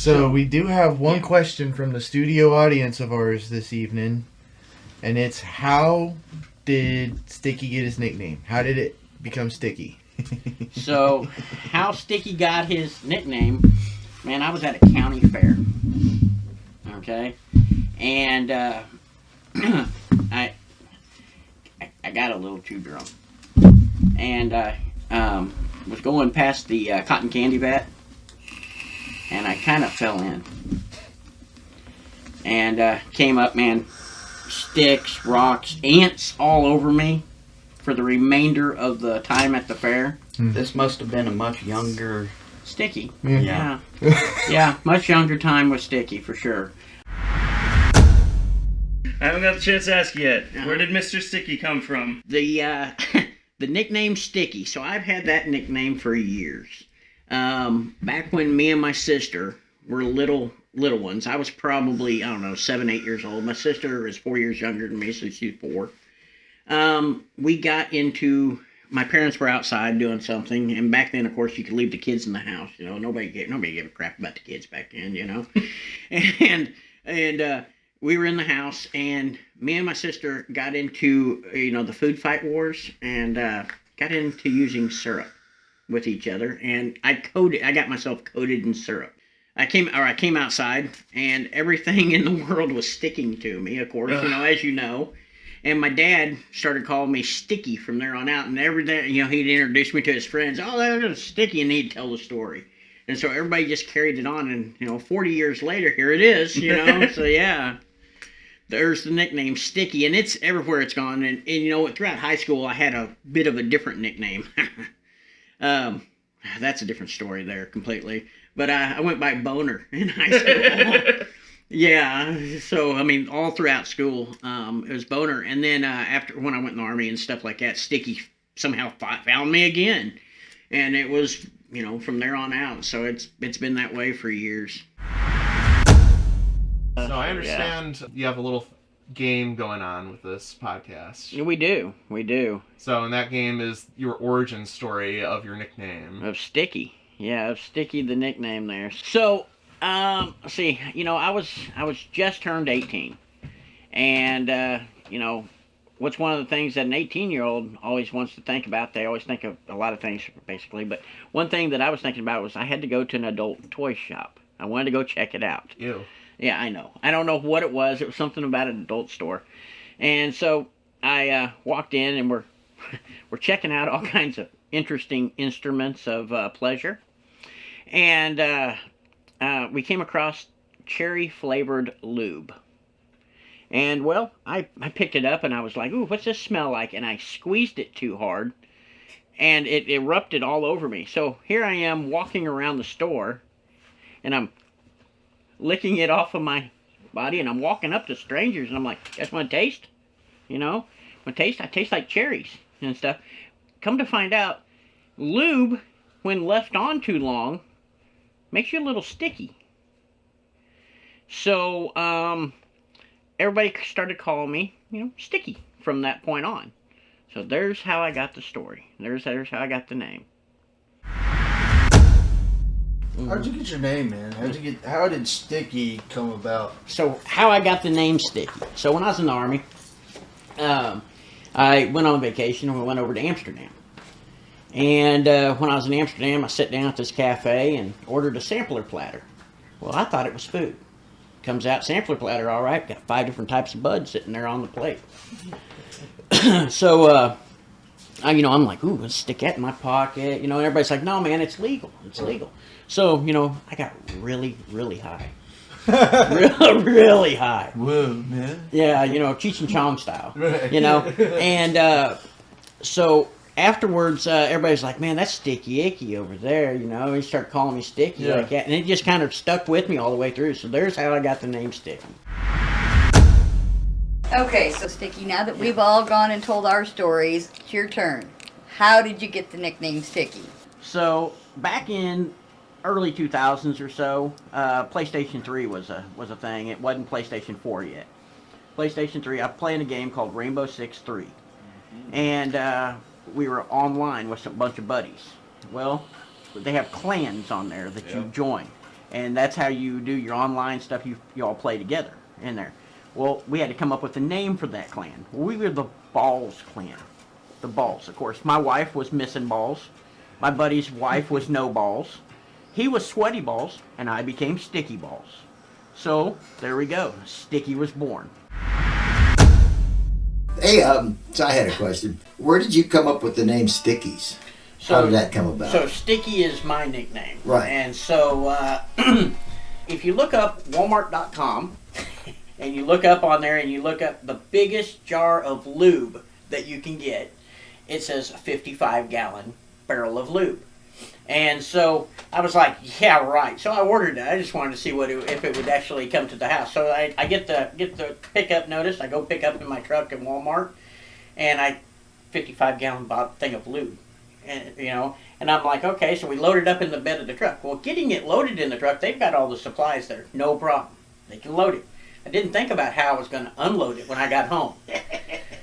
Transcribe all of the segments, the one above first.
So we do have one question from the studio audience of ours this evening, and it's how did Sticky get his nickname? How did it become Sticky? So, how Sticky got his nickname, man, I was at a county fair. Okay? And I got a little too drunk. And I was going past the cotton candy vat, and I kind of fell in. And came up, man, sticks, rocks, ants all over me for the remainder of the time at the fair. This must have been a much younger... Sticky. Yeah. Yeah, much younger time with Sticky, for sure. I haven't got the chance to ask yet. Where did Mr. Sticky come from? The the nickname Sticky. So I've had that nickname for years. Back when me and my sister were little ones, I was probably, I don't know, 7, 8 years old. My sister is 4 years younger than me, so she's 4. We got into, my parents were outside doing something, and back then, of course, you could leave the kids in the house. You know, nobody gave a crap about the kids back then. You know, and we were in the house, and me and my sister got into, the food fight wars, and got into using syrup with each other, and I got myself coated in syrup. I came outside, and everything in the world was sticking to me, of course, as you know. And my dad started calling me Sticky from there on out, and every day, he'd introduce me to his friends. Oh, that's Sticky, and he'd tell the story. And so everybody just carried it on, and 40 years later, here it is, So yeah, there's the nickname Sticky, and it's everywhere it's gone. And throughout high school, I had a bit of a different nickname. That's a different story there completely. But I went by Boner in high school. Yeah, so all throughout school, it was Boner, and then after when I went in the Army and stuff like that, Sticky somehow found me again, and it was from there on out. So it's been that way for years. So I understand you have a little game going on with this podcast. Yeah, we do. So and that game is your origin story of your nickname. Of Sticky, of Sticky, the nickname there. So. See, I was just turned 18, and what's one of the things that an 18-year-old always wants to think about? They always think of a lot of things, basically, but one thing that I was thinking about was I had to go to an adult toy shop. I wanted to go check it out. Ew. Yeah, I know. I don't know what it was. It was something about an adult store, and so I walked in, and we're checking out all kinds of interesting instruments of pleasure, and we came across cherry-flavored lube. And, well, I picked it up, and I was like, ooh, what's this smell like? And I squeezed it too hard, and it erupted all over me. So here I am walking around the store, and I'm licking it off of my body, and I'm walking up to strangers, and I'm like, you guys want to taste? I taste like cherries and stuff. Come to find out, lube, when left on too long, makes you a little sticky. So, everybody started calling me, Sticky from that point on. So there's how I got the story. There's how I got the name. How'd you get your name, man? How did Sticky come about? So how I got the name Sticky. So when I was in the Army, I went on vacation and we went over to Amsterdam. And when I was in Amsterdam, I sat down at this cafe and ordered a sampler platter. Well, I thought it was food. Comes out, sampler platter, all right. Got 5 different types of buds sitting there on the plate. So, I'm like, ooh, let's stick that in my pocket. And everybody's like, no, man, it's legal. It's legal. So, I got really, really high. really high. Whoa, man. Yeah, Cheech and Chong style. Right. And so afterwards, everybody's like, man, that's Sticky Icky over there, He started calling me Sticky like that. And it just kind of stuck with me all the way through. So there's how I got the name Sticky. Okay, so Sticky, now that we've all gone and told our stories, it's your turn. How did you get the nickname Sticky? So back in early 2000s or so, PlayStation 3 was a thing. It wasn't PlayStation 4 yet. PlayStation 3, I was playing a game called Rainbow Six 3. And we were online with a bunch of buddies. Well, they have clans on there that you join. and that's how you do your online stuff. You all play together in there. Well, we had to come up with a name for that clan. We were the Balls clan. The Balls, of course. My wife was Missing Balls. My buddy's wife was No Balls. He was Sweaty Balls, and I became Sticky Balls. So there we go. Sticky was born. Hey, so I had a question. Where did you come up with the name Stickies? How did that come about? So Sticky is my nickname. Right. And so if you look up Walmart.com and you look up on there and you look up the biggest jar of lube that you can get, it says a 55-gallon barrel of lube. And so I was like, yeah, right. So I ordered it. I just wanted to see if it would actually come to the house. So I get the pickup notice. I go pick up in my truck at Walmart, and 55-gallon thing of lube, and and I'm like, okay. So we load it up in the bed of the truck. Well, getting it loaded in the truck, they've got all the supplies there, no problem. They can load it. I didn't think about how I was going to unload it when I got home.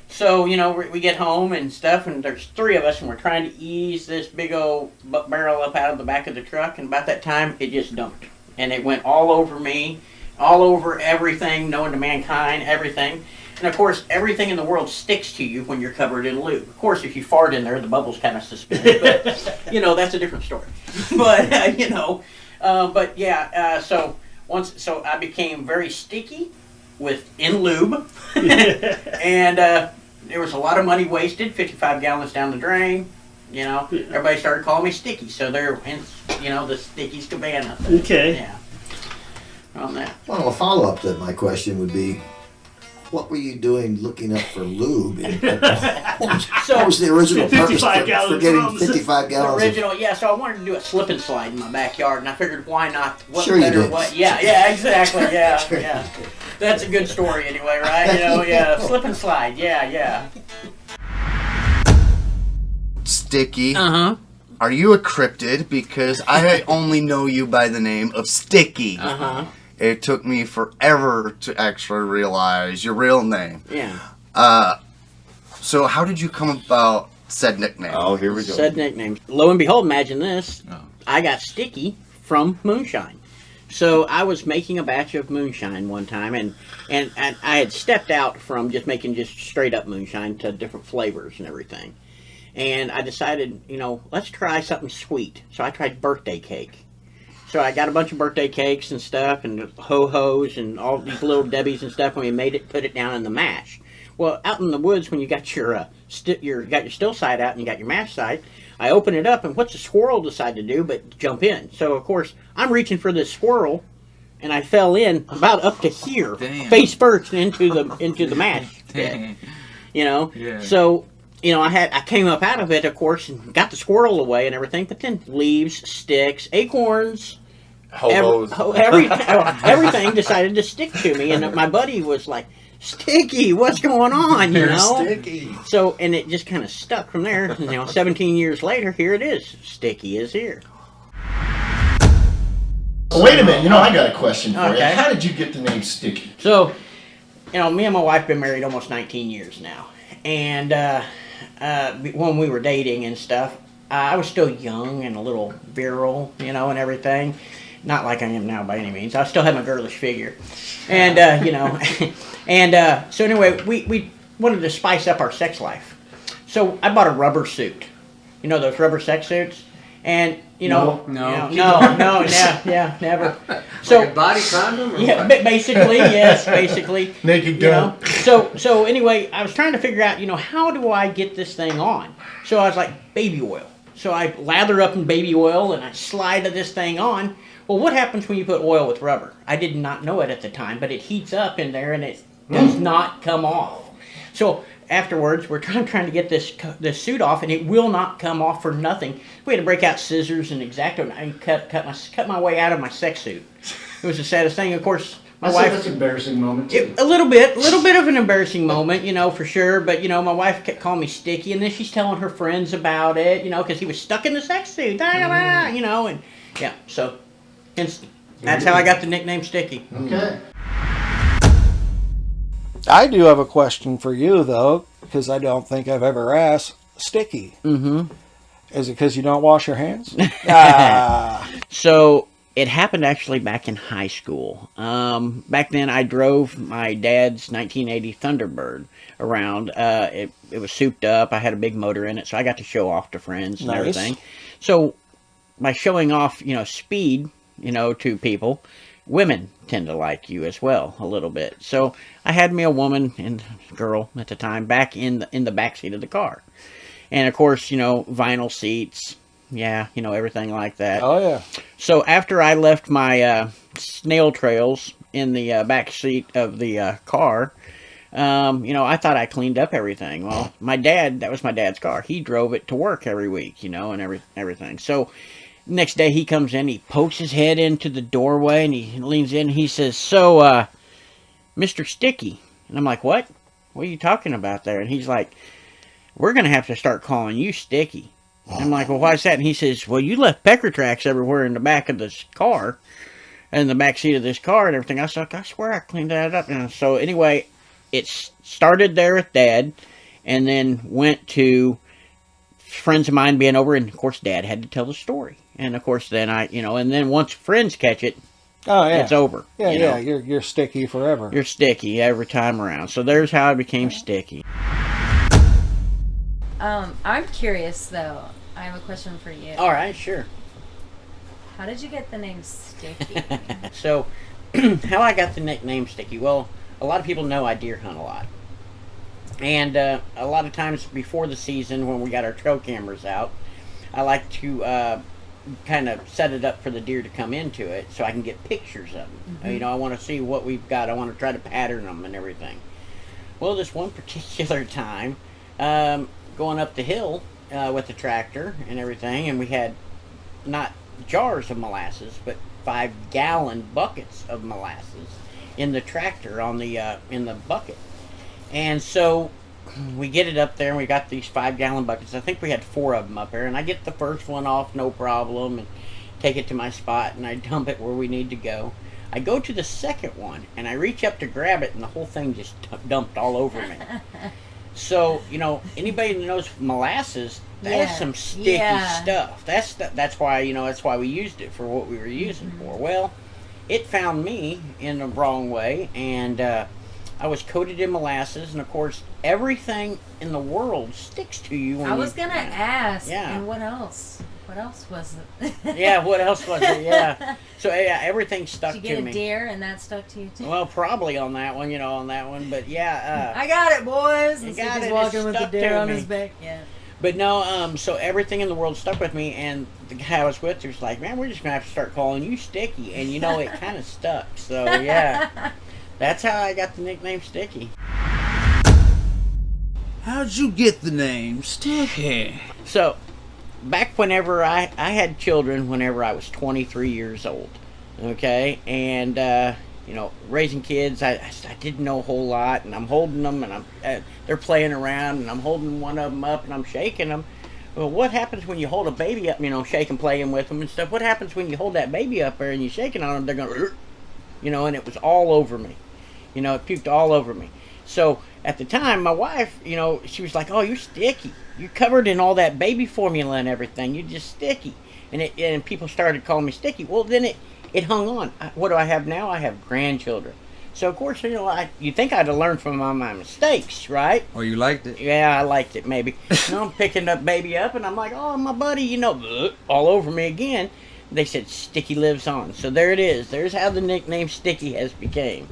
So, we get home and stuff, and there's 3 of us, and we're trying to ease this big old barrel up out of the back of the truck, and about that time, it just dumped. And it went all over me, all over everything, known to mankind, everything. And, of course, everything in the world sticks to you when you're covered in lube. Of course, if you fart in there, the bubbles kind of suspend, but, that's a different story. But, so I became very sticky in lube, and there was a lot of money wasted, 55 gallons down the drain. Everybody started calling me Sticky, so they're the Sticky's Cabana thing. Okay. Yeah. On that. Well, a follow-up to my question would be, what were you doing looking up for lube? What was the original purpose for getting 55 gallons? So I wanted to do a slip and slide in my backyard, and I figured, why not? What Sure better you did. way? Yeah, exactly. Yeah. That's a good story anyway, right? Slip and slide. Yeah. Sticky. Uh-huh. Are you a cryptid? Because I only know you by the name of Sticky. Uh-huh. It took me forever to actually realize your real name. Yeah. So how did you come about said nickname? Oh, here we go. Said nickname. Lo and behold, imagine this. I got Sticky from moonshine. So I was making a batch of moonshine one time, and I had stepped out from just making just straight up moonshine to different flavors and everything. And I decided, let's try something sweet. So I tried birthday cake. So I got a bunch of birthday cakes and stuff, and ho-hos and all these little Debbies and stuff, and we made it, put it down in the mash. Well, out in the woods, when you got your still side out and you got your mash side, I open it up, and what's the squirrel decide to do but jump in? So, of course, I'm reaching for this squirrel, and I fell in about up to here, face first into the mash pit. Yeah. So, I came up out of it, of course, and got the squirrel away and everything, but then leaves, sticks, acorns, everything decided to stick to me, and my buddy was like, Sticky, what's going on, Sticky. So, and it just kind of stuck from there. 17 years later, here it is. Sticky is here. Wait a minute, I got a question for you. Okay. How did you get the name Sticky? So, me and my wife been married almost 19 years now. And when we were dating and stuff, I was still young and a little virile, and everything. Not like I am now by any means. I still have my girlish figure. And, so anyway, we wanted to spice up our sex life. So I bought a rubber suit. Those rubber sex suits? And, No. yeah, never. So, Like a body condom? Yeah, basically, yes, basically. Naked gun. So anyway, I was trying to figure out, how do I get this thing on? So I was like, baby oil. So I lather up in baby oil and I slide this thing on. Well, what happens when you put oil with rubber? I did not know it at the time, but it heats up in there and it does not come off. So afterwards, we're trying to get this suit off, and it will not come off for nothing. We had to break out scissors and X-Acto and cut my way out of my sex suit. It was the saddest thing. Of course, my wife. That's an embarrassing moment. Too. A little bit of an embarrassing moment, for sure. But my wife kept calling me Sticky, and then she's telling her friends about it, because he was stuck in the sex suit, and yeah. So, hence, that's how I got the nickname Sticky. Okay. I do have a question for you, though, because I don't think I've ever asked. Sticky. Mm-hmm. Is it because you don't wash your hands? So, it happened actually back in high school. Back then, I drove my dad's 1980 Thunderbird around. It was souped up. I had a big motor in it, so I got to show off to friends and Nice. everything. So by showing off, speed, to people, women tend to like you as well a little bit. So I had me a woman and girl at the time back in the back seat of the car, and of course, vinyl seats. Yeah, everything like that. Oh yeah. So after I left my snail trails in the back seat of the car, I thought I cleaned up everything. Well, that was my dad's car. He drove it to work every week, and everything. So next day he comes in, he pokes his head into the doorway, and he leans in, and he says, "So, Mr. Sticky." And I'm like, "What? What are you talking about there?" And he's like, "We're going to have to start calling you Sticky." I'm like, "Well, why's that?" And he says, "Well, you left pecker tracks everywhere in the back of this car, in the back seat of this car and everything." I said, "I swear I cleaned that up." And so anyway, it started there with Dad, and then went to friends of mine being over, and of course Dad had to tell the story. And of course then and then once friends catch it, Oh yeah. it's over. Yeah. You're sticky forever. You're Sticky every time around. So there's how I became Sticky. I'm curious though. I have a question for you. All right, sure. How did you get the name Sticky? So, how I got the nickname Sticky? Well, a lot of people know I deer hunt a lot. And a lot of times before the season, when we got our trail cameras out, I like to kind of set it up for the deer to come into it so I can get pictures of them. Mhm. I want to see what we've got. I want to try to pattern them and everything. Well, this one particular time, going up the hill with the tractor and everything, and we had not jars of molasses, but 5-gallon buckets of molasses in the tractor on the in the bucket. And so we get it up there, and we got these 5-gallon buckets. I think we had 4 of them up there, and I get the first one off, no problem, and take it to my spot, and I dump it where we need to go. I go to the second one, and I reach up to grab it, and the whole thing just dumped all over me. So, anybody that knows molasses, that's some sticky stuff. That's why, that's why we used it for what we were using for. Well, it found me in the wrong way, and I was coated in molasses, and of course, everything in the world sticks to you. When I was gonna ask. Yeah. And what else? What else was it? Yeah, what else was it? Yeah. So yeah, everything stuck Did you to get me. a deer and that stuck to you too? Well, probably on that one, but yeah. I got it, boys. You And got he's it, walking it with the stuck deer to on me. his back. Yeah. But no, so everything in the world stuck with me, and the guy I was with was like, "Man, we're just gonna have to start calling you Sticky," and it kind of stuck. So yeah, that's how I got the nickname Sticky. How'd you get the name Sticky? So, back whenever I had children, whenever I was 23 years old, okay, and raising kids, I didn't know a whole lot, and I'm holding them, and they're playing around, and I'm holding one of them up, and I'm shaking them. Well, what happens when you hold a baby up, shake and playing with them and stuff? What happens when you hold that baby up there and you're shaking on them? They're going, and it was all over me. It puked all over me. So at the time, my wife, she was like, "Oh, you're Sticky. You're covered in all that baby formula and everything. You're just Sticky." And people started calling me Sticky. Well, then it hung on. What do I have now? I have grandchildren. So of course, you think I'd have learned from my mistakes, right? Oh, you liked it? Yeah, I liked it, maybe. I'm picking that baby up, and I'm like, "Oh, my buddy, all over me again." They said Sticky lives on. So there it is. There's how the nickname Sticky has became.